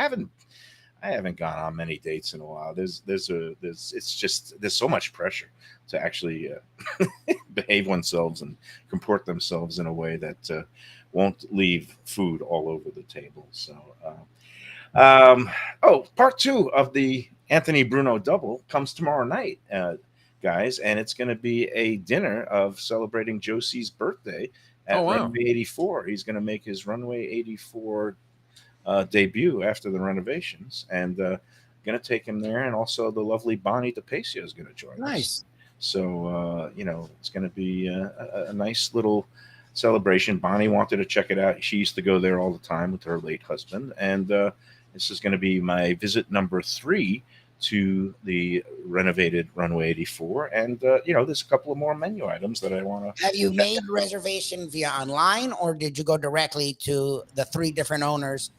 I haven't gone on many dates in a while. There's so much pressure to actually behave oneself and comport themselves in a way that won't leave food all over the table. So, part two of the Anthony Bruno double comes tomorrow night, guys, and it's going to be a dinner of celebrating Josie's birthday Oh at wow. Runway 84. He's going to make his Runway 84 debut after the renovations, and going to take him there. And also, the lovely Bonnie DePacio is going to join us. Nice. So, it's going to be a nice little celebration. Bonnie wanted to check it out. She used to go there all the time with her late husband. And this is going to be my visit number 3 to the renovated Runway 84. And, there's a couple of more menu items that I want to. Have you made reservation via online, or did you go directly to the 3 different owners,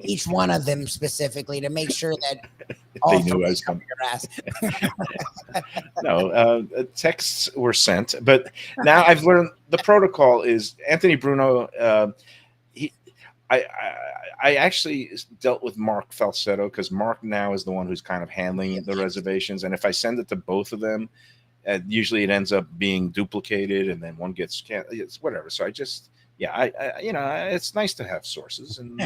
each one of them specifically, to make sure that all They knew I 3 was cover coming. your ass? No, texts were sent, but now I've learned the protocol is Anthony Bruno. He, I actually dealt with Mark Falsetto because Mark now is the one who's kind of handling the reservations, and if I send it to both of them, usually it ends up being duplicated, and then one gets it's whatever. So I just. Yeah, it's nice to have sources. And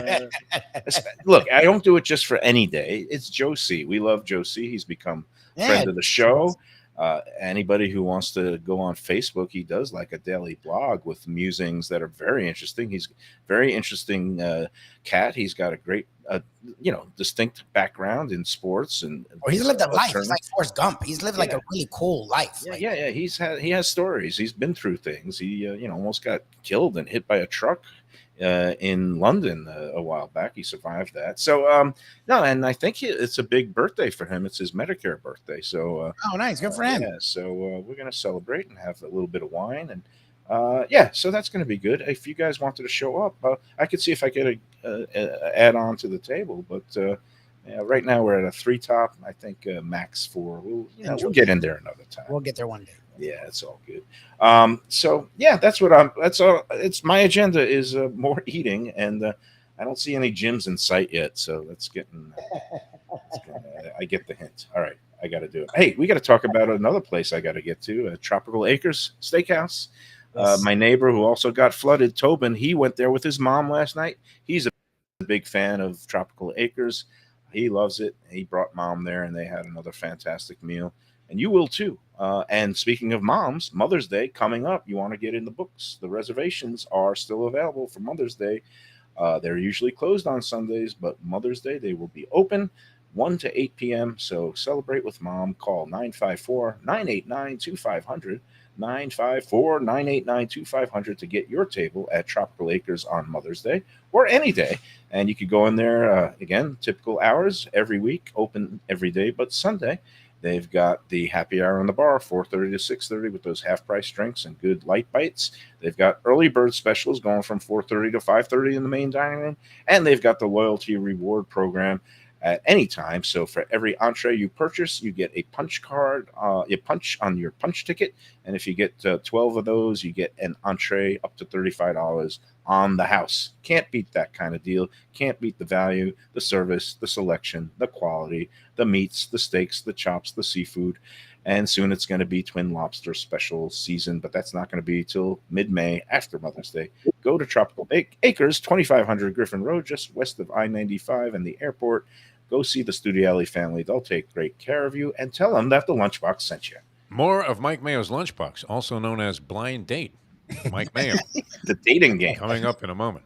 look, I don't do it just for any day. It's Josie. We love Josie. He's become friend of the show. Anybody who wants to go on Facebook, he does like a daily blog with musings that are very interesting. He's very interesting cat. He's got a great, distinct background in sports and. He's lived a life. He's like Forrest Gump. He's lived like a really cool life. Yeah. He has stories. He's been through things. He almost got killed and hit by a truck in London a while back. He survived that. So no, and I think it's a big birthday for him. It's his Medicare birthday. So oh, nice, good for him. Yeah, so we're gonna celebrate and have a little bit of wine, and so that's gonna be good. If you guys wanted to show up, I could see if I could add on to the table, but. Right now we're at a 3 top. I think max 4. We'll get in there another time. We'll get there one day. Yeah, it's all good. So yeah, that's all. It's my agenda is more eating, and I don't see any gyms in sight yet. So that's getting. I get the hint. All right, I got to do it. Hey, we got to talk about another place I got to get to. Tropical Acres Steakhouse. Yes. My neighbor who also got flooded, Tobin. He went there with his mom last night. He's a big fan of Tropical Acres. He loves it. He brought mom there, and they had another fantastic meal. And you will too. And speaking of moms, Mother's Day coming up. You want to get in the books. The reservations are still available for Mother's Day. They're usually closed on Sundays, but Mother's Day, they will be open 1 to 8 p.m. So celebrate with mom. Call 954-989-2500. 954-989-2500 to get your table at Tropical Acres on Mother's Day or any day. And you could go in there, again, typical hours every week, open every day but Sunday. They've got the happy hour on the bar, 4:30 to 6:30 with those half-price drinks and good light bites. They've got early bird specials going from 4:30 to 5:30 in the main dining room. And they've got the loyalty reward program at any time. So for every entree you purchase, you get a punch card, you punch on your punch ticket. And if you get 12 of those, you get an entree up to $35 on the house. Can't beat that kind of deal. Can't beat the value, the service, the selection, the quality, the meats, the steaks, the chops, the seafood. And soon it's going to be Twin Lobster special season, but that's not going to be till mid-May after Mother's Day. Go to Tropical Acres, 2500 Griffin Road, just west of I-95 and the airport. Go see the Studiali family. They'll take great care of you, and tell them that the Lunchbox sent you. More of Mike Mayo's Lunchbox, also known as Blind Date. Mike Mayo. The dating game. Coming up in a moment.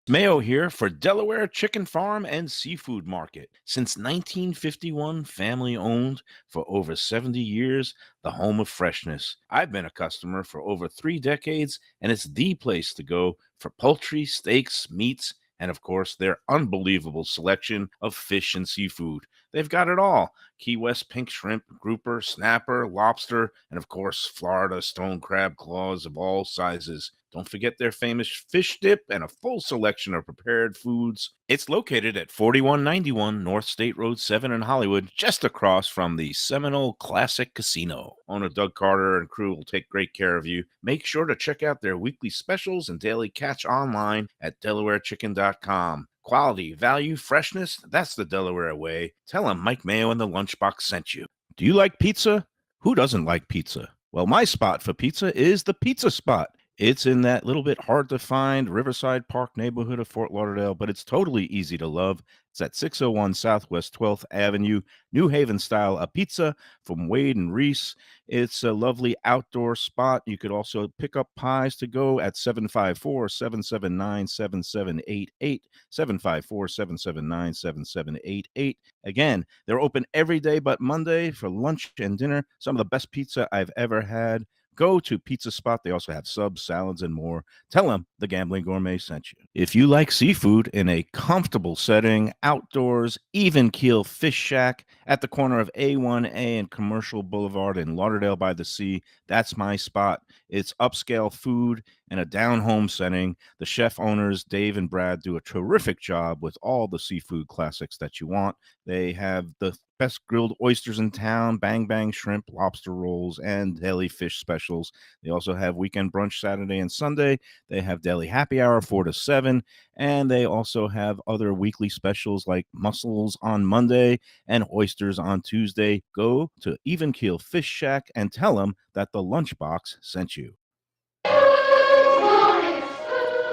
Mayo here for Delaware Chicken Farm and Seafood Market. Since 1951, family owned for over 70 years, the home of freshness. I've been a customer for over 3 decades, and it's the place to go for poultry, steaks, meats, and of course, their unbelievable selection of fish and seafood. They've got it all. Key West pink shrimp, grouper, snapper, lobster, and of course, Florida stone crab claws of all sizes. Don't forget their famous fish dip and a full selection of prepared foods. It's located at 4191 North State Road 7 in Hollywood, just across from the Seminole Classic Casino. Owner Doug Carter and crew will take great care of you. Make sure to check out their weekly specials and daily catch online at DelawareChicken.com. Quality, value, freshness, that's the Delaware way. Tell them Mike Mayo and the Lunchbox sent you. Do you like pizza? Who doesn't like pizza? Well, my spot for pizza is the Pizza Spot. It's in that little bit hard to find Riverside Park neighborhood of Fort Lauderdale, but it's totally easy to love. It's at 601 Southwest 12th Avenue, New Haven style, a pizza from Wade and Reese. It's a lovely outdoor spot. You could also pick up pies to go at 754-779-7788, 754-779-7788. Again, they're open every day but Monday for lunch and dinner. Some of the best pizza I've ever had. Go to Pizza Spot. They also have subs, salads, and more. Tell them the Gambling Gourmet sent you. If you like seafood in a comfortable setting, outdoors, even keel fish shack at the corner of A1A and Commercial Boulevard in Lauderdale by the Sea, that's my spot. It's upscale food in a down-home setting. The chef owners, Dave and Brad, do a terrific job with all the seafood classics that you want. They have the best grilled oysters in town, bang bang shrimp, lobster rolls, and deli fish specials. They also have weekend brunch Saturday and Sunday. They have deli happy hour 4 to 7, and they also have other weekly specials like mussels on Monday and oysters on Tuesday. Go to Even Keel Fish Shack and tell them that the Lunchbox sent you.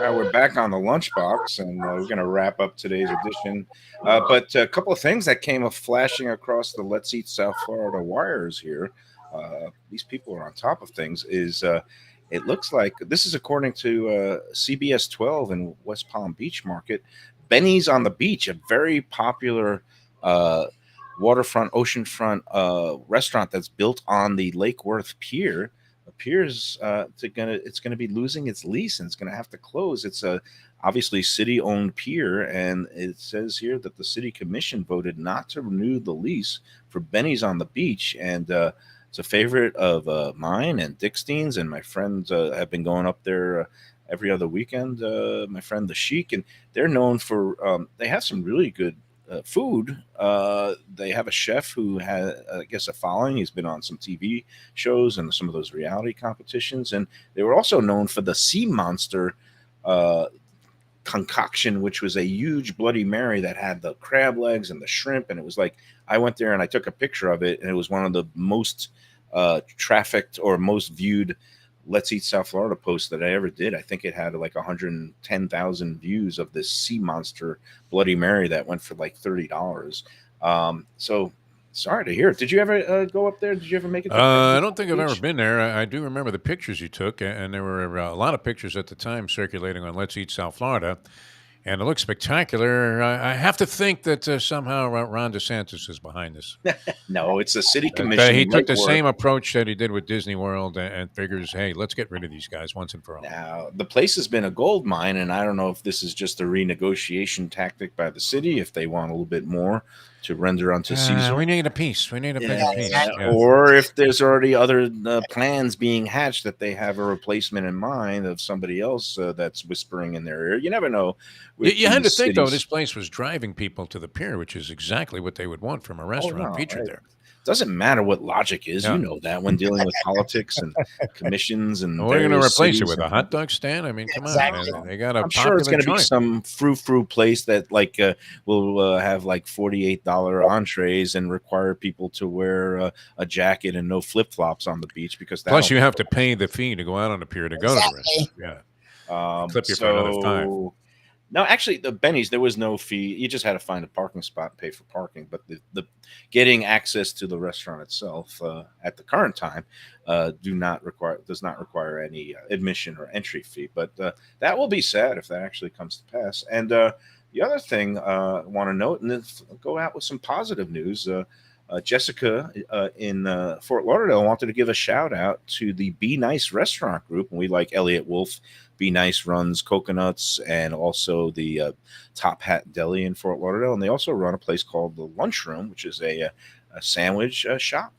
All right, we're back on the Lunchbox, and we're going to wrap up today's edition. But a couple of things that came flashing across the Let's Eat South Florida wires here. These people are on top of things. It looks like this is according to CBS 12 in West Palm Beach Market. Benny's on the Beach, a very popular waterfront, oceanfront restaurant that's built on the Lake Worth Pier. Appears it's going to be losing its lease and it's going to have to close. It's a obviously city-owned pier, and it says here that the city commission voted not to renew the lease for Benny's on the Beach, and it's a favorite of mine and Dickstein's, and my friends have been going up there every other weekend. My friend the Sheik, and they're known for they have some really good food. They have a chef who has, I guess, a following. He's been on some TV shows and some of those reality competitions. And they were also known for the Sea Monster concoction, which was a huge Bloody Mary that had the crab legs and the shrimp. And it was like, I went there and I took a picture of it, and it was one of the most trafficked or most viewed Let's Eat South Florida post that I ever did. I think it had like 110,000 views of this Sea Monster Bloody Mary that went for like $30. So sorry to hear it. Did you ever go up there? Did you ever make it? I don't think I've ever been there. I do remember the pictures you took, and there were a lot of pictures at the time circulating on Let's Eat South Florida. And it looks spectacular. I have to think that somehow Ron DeSantis is behind this. No, it's the city commission. He took the same approach that he did with Disney World and figures, hey, let's get rid of these guys once and for all. Now, the place has been a gold mine, and I don't know if this is just a renegotiation tactic by the city, if they want a little bit more to render unto Caesar. We need a piece. We need a bigger piece. Yeah. Or if there's already other plans being hatched that they have a replacement in mind of somebody else that's whispering in their ear. You never know. You had to think, though, this place was driving people to the pier, which is exactly what they would want from a restaurant featured there. Doesn't matter what logic is. Yeah. You know that when dealing with politics and commissions and we're going to replace it with a hot dog stand. I mean, come on, they got a. I'm sure it's going to be some frou-frou place that like will have like $48 entrees and require people to wear a jacket and no flip-flops on the beach because plus you have to pay the fee to go out on the pier to go to the restaurant. Yeah, clip you for another $5. No, actually, the Benny's, there was no fee. You just had to find a parking spot and pay for parking. But the getting access to the restaurant itself at the current time does not require any admission or entry fee. But that will be sad if that actually comes to pass. And the other thing I want to note, and then go out with some positive news. Jessica in Fort Lauderdale wanted to give a shout out to the Be Nice restaurant group. And we like Elliot Wolf. Be Nice runs Coconuts and also the Top Hat Deli in Fort Lauderdale. And they also run a place called the Lunchroom, which is a sandwich shop.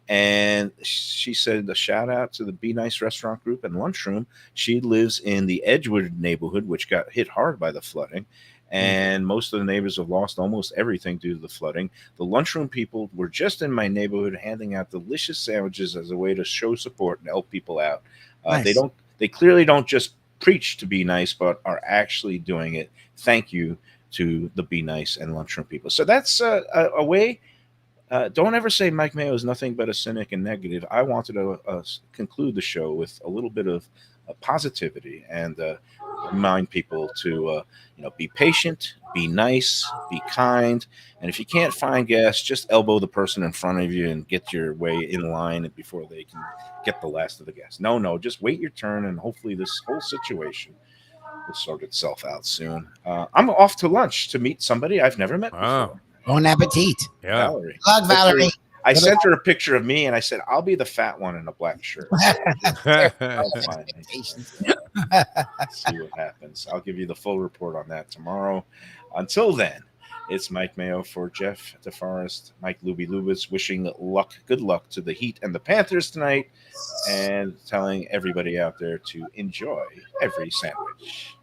And she said a shout out to the Be Nice restaurant group and Lunchroom. She lives in the Edgewood neighborhood, which got hit hard by the flooding. And most of the neighbors have lost almost everything due to the flooding. The Lunchroom people were just in my neighborhood handing out delicious sandwiches as a way to show support and help people out. Nice. They clearly don't just preach to be nice, but are actually doing it. Thank you to the Be Nice and Lunchroom people. So that's a way. Don't ever say Mike Mayo is nothing but a cynic and negative. I wanted to conclude the show with a little bit of positivity and remind people to, be patient, be nice, be kind, and if you can't find gas, just elbow the person in front of you and get your way in line before they can get the last of the gas. No, just wait your turn, and hopefully this whole situation will sort itself out soon. I'm off to lunch to meet somebody I've never met Wow. before. Bon appetit. Yeah. Valerie. Plug, Valerie. I sent her a picture of me, and I said, "I'll be the fat one in a black shirt." I'll find it. See what happens. I'll give you the full report on that tomorrow. Until then, it's Mike Mayo for Jeff DeForest, Mike Lubie Lubis, wishing good luck to the Heat and the Panthers tonight, and telling everybody out there to enjoy every sandwich.